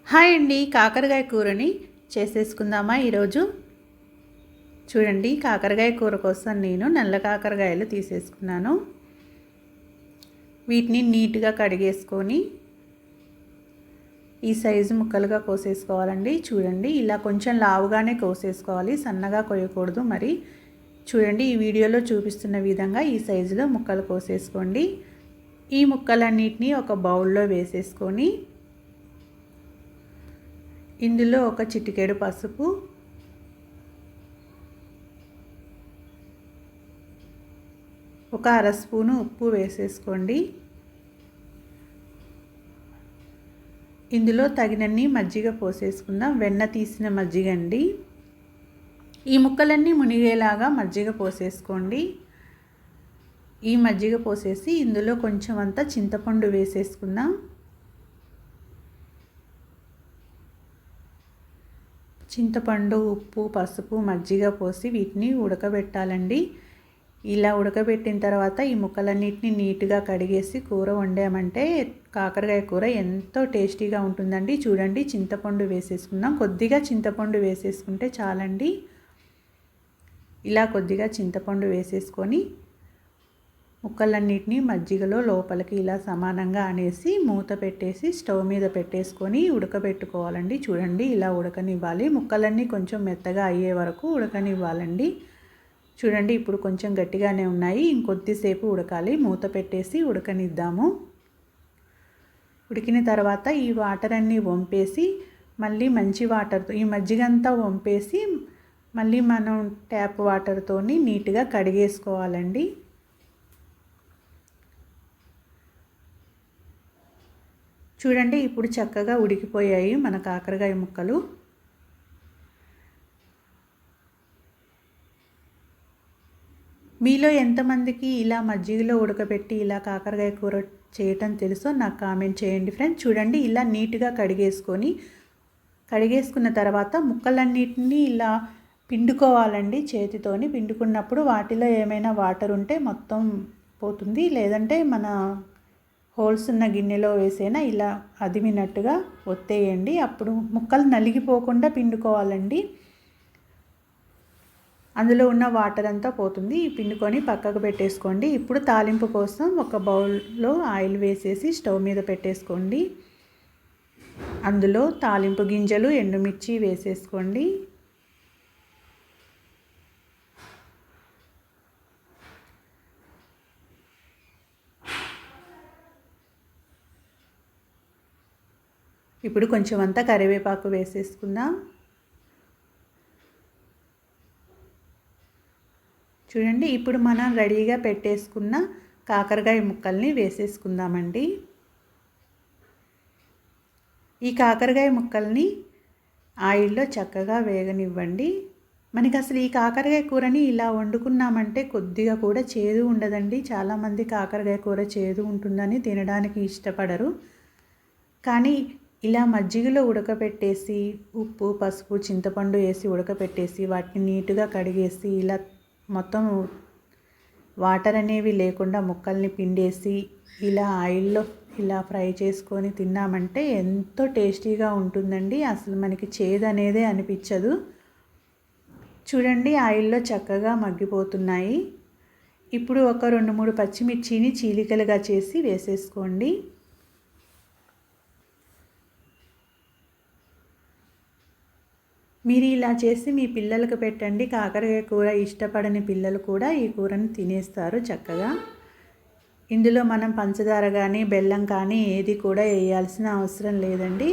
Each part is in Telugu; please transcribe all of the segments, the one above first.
హాయ్ అండి, కాకరకాయ కూరని చేసేసుకుందామా ఈరోజు. చూడండి, కాకరకాయ కూర కోసం నేను నల్ల కాకరకాయలు తీసేసుకున్నాను. వీటిని నీట్గా కడిగేసుకొని ఈ సైజు ముక్కలుగా కోసేసుకోవాలండి. చూడండి, ఇలా కొంచెం లావుగానే కోసేసుకోవాలి, సన్నగా కోయకూడదు. మరి చూడండి, ఈ వీడియోలో చూపిస్తున్న విధంగా ఈ సైజులో ముక్కలు కోసేసుకోండి. ఈ ముక్కలన్నిటినీ ఒక బౌల్లో వేసేసుకొని ఇందులో ఒక చిటికెడు పసుపు, ఒక అర స్పూను ఉప్పు వేసేసుకోండి. ఇందులో తగినన్ని మజ్జిగ పోసేసుకుందాం. వెన్న తీసిన మజ్జిగ అండి. ఈ ముక్కలన్నీ మునిగేలాగా మజ్జిగ పోసేసుకోండి. ఈ మజ్జిగ పోసేసి ఇందులో కొంచెం అంతా చింతపండు వేసేసుకుందాం. చింతపండు, ఉప్పు, పసుపు, మజ్జిగ పోసి వీటిని ఉడకబెట్టాలండి. ఇలా ఉడకబెట్టిన తర్వాత ఈ ముక్కలన్నిటిని నీట్గా కడిగేసి కూర వండామంటే కాకరకాయ కూర ఎంతో టేస్టీగా ఉంటుందండి. చూడండి, చింతపండు వేసేసుకుందాం. కొద్దిగా చింతపండు వేసేసుకుంటే చాలండి. ఇలా కొద్దిగా చింతపండు వేసేసుకొని ముక్కలన్నిటిని మజ్జిగలో లోపలికి ఇలా సమానంగా అనేసి మూత పెట్టేసి స్టవ్ మీద పెట్టేసుకొని ఉడకబెట్టుకోవాలండి. చూడండి, ఇలా ఉడకనివ్వాలి. ముక్కలన్నీ కొంచెం మెత్తగా అయ్యే వరకు ఉడకనివ్వాలండి. చూడండి, ఇప్పుడు కొంచెం గట్టిగానే ఉన్నాయి, ఇంకొద్దిసేపు ఉడకాలి. మూత పెట్టేసి ఉడకనిద్దాము. ఉడికిన తర్వాత ఈ వాటర్ అన్నీ వంపేసి మళ్ళీ మంచి వాటర్తో ఈ మజ్జిగంతా వంపేసి మళ్ళీ మనం ట్యాప్ వాటర్తోని నీట్గా కడిగేసుకోవాలండి. చూడండి, ఇప్పుడు చక్కగా ఉడికిపోయాయి మన కాకరకాయ ముక్కలు. మీలో ఎంతమందికి ఇలా మజ్జిగలో ఉడకబెట్టి ఇలా కాకరకాయ కూర చేయటం తెలుసో నాకు కామెంట్ చేయండి ఫ్రెండ్స్. చూడండి, ఇలా నీట్గా కడిగేసుకున్న తర్వాత ముక్కలన్నిటినీ ఇలా పిండుకోవాలండి. చేతితోని పిండుకున్నప్పుడు వాటిలో ఏమైనా వాటర్ ఉంటే మొత్తం పోతుంది. లేదంటే మన హోల్స్ ఉన్న గిన్నెలో వేసైనా ఇలా అదిమినట్టుగా ఒత్తేయండి. అప్పుడు ముక్కలు నలిగిపోకుండా పిండుకోవాలండి. అందులో ఉన్న వాటర్ అంతా పోతుంది. పిండుకొని పక్కకు పెట్టేసుకోండి. ఇప్పుడు తాలింపు కోసం ఒక బౌల్లో ఆయిల్ వేసేసి స్టవ్ మీద పెట్టేసుకోండి. అందులో తాలింపు గింజలు, ఎండుమిర్చి వేసేసుకోండి. ఇప్పుడు కొంచెం అంతా కరివేపాకు వేసేసుకుందాం. చూడండి, ఇప్పుడు మనం రెడీగా పెట్టేసుకున్న కాకరకాయ ముక్కల్ని వేసేసుకుందామండి. ఈ కాకరకాయ ముక్కల్ని ఆయిల్లో చక్కగా వేగనివ్వండి. మనకి అసలు ఈ కాకరకాయ కూరని ఇలా వండుకున్నామంటే కొద్దిగా కూడా చేదు ఉండదండి. చాలామంది కాకరకాయ కూర చేదు ఉంటుందని తినడానికి ఇష్టపడరు. కానీ ఇలా మజ్జిగలో ఉడకపెట్టేసి ఉప్పు, పసుపు, చింతపండు వేసి ఉడకపెట్టేసి వాటిని నీట్గా కడిగేసి ఇలా మొత్తం వాటర్ అనేవి లేకుండా ముక్కల్ని పిండేసి ఇలా ఆయిల్లో ఇలా ఫ్రై చేసుకొని తిన్నామంటే ఎంతో టేస్టీగా ఉంటుందండి. అసలు మనకి చేదు అనేదే అనిపించదు. చూడండి, ఆయిల్లో చక్కగా మగ్గిపోతున్నాయి. ఇప్పుడు ఒక 2-3 పచ్చిమిర్చిని చీలికలుగా చేసి వేసేసుకోండి. మీరు ఇలా చేసి మీ పిల్లలకు పెట్టండి. కాకరకాయ కూర ఇష్టపడని పిల్లలు కూడా ఈ కూరని తినేస్తారు చక్కగా. ఇందులో మనం పంచదార కానీ బెల్లం కానీ ఏది కూడా వేయాల్సిన అవసరం లేదండి.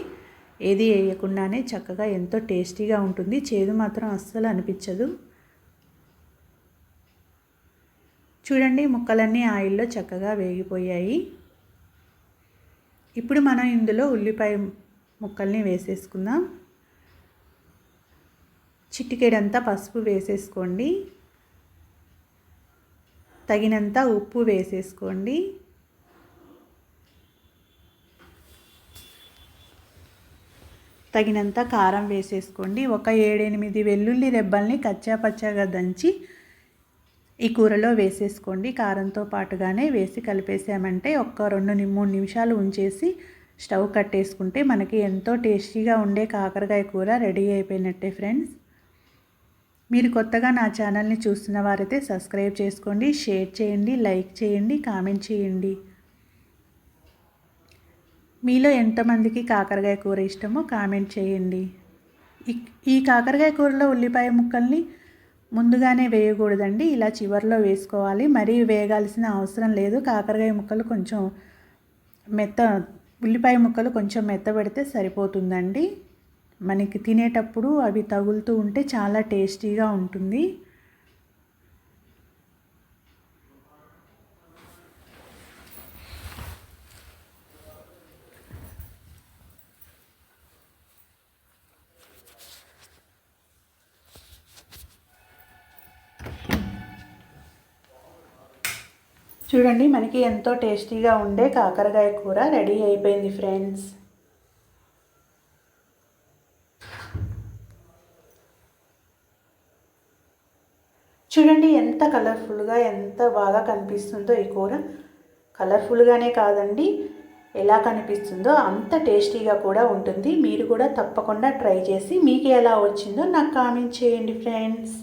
ఏది వేయకుండానే చక్కగా ఎంతో టేస్టీగా ఉంటుంది. చేదు మాత్రం అస్సలు అనిపించదు. చూడండి, ముక్కలన్నీ ఆయిల్లో చక్కగా వేగిపోయాయి. ఇప్పుడు మనం ఇందులో ఉల్లిపాయ ముక్కల్ని వేసేసుకుందాం. చిటికెడంతా పసుపు వేసేసుకోండి. తగినంత ఉప్పు వేసేసుకోండి. తగినంత కారం వేసేసుకోండి. ఒక 7-8 వెల్లుల్లి రెబ్బల్ని కచ్చాపచ్చాగా దంచి ఈ కూరలో వేసేసుకోండి. కారంతో పాటుగానే వేసి కలిపేసామంటే ఒక 2-3 నిమిషాలు ఉంచేసి స్టవ్ కట్టేసుకుంటే మనకి ఎంతో టేస్టీగా ఉండే కాకరకాయ కూర రెడీ అయిపోయినట్టే ఫ్రెండ్స్. మీరు కొత్తగా నా ఛానల్ని చూస్తున్న వారైతే సబ్స్క్రైబ్ చేసుకోండి, షేర్ చేయండి, లైక్ చేయండి, కామెంట్ చేయండి. మీలో ఎంతమందికి కాకరకాయ కూర ఇష్టమో కామెంట్ చేయండి. ఈ కాకరకాయ కూరలో ఉల్లిపాయ ముక్కల్ని ముందుగానే వేయకూడదండి, ఇలా చివరిలో వేసుకోవాలి. మరీ వేగాల్సిన అవసరం లేదు. కాకరకాయ ముక్కలు కొంచెం ఉల్లిపాయ ముక్కలు కొంచెం మెత్తబడితే సరిపోతుందండి. మనకి తినేటప్పుడు అవి తగులుతూ ఉంటే చాలా టేస్టీగా ఉంటుంది. చూడండి, మనకి ఎంతో టేస్టీగా ఉండే కాకరకాయ కూర రెడీ అయిపోయింది ఫ్రెండ్స్. చూడండి ఎంత కలర్ఫుల్గా, ఎంత బాగా కనిపిస్తుందో ఈ కూర. కలర్ఫుల్గానే కాదండి, ఎలా కనిపిస్తుందో అంత టేస్టీగా కూడా ఉంటుంది. మీరు కూడా తప్పకుండా ట్రై చేసి మీకు ఎలా వచ్చిందో నాకు కామెంట్ చేయండి ఫ్రెండ్స్.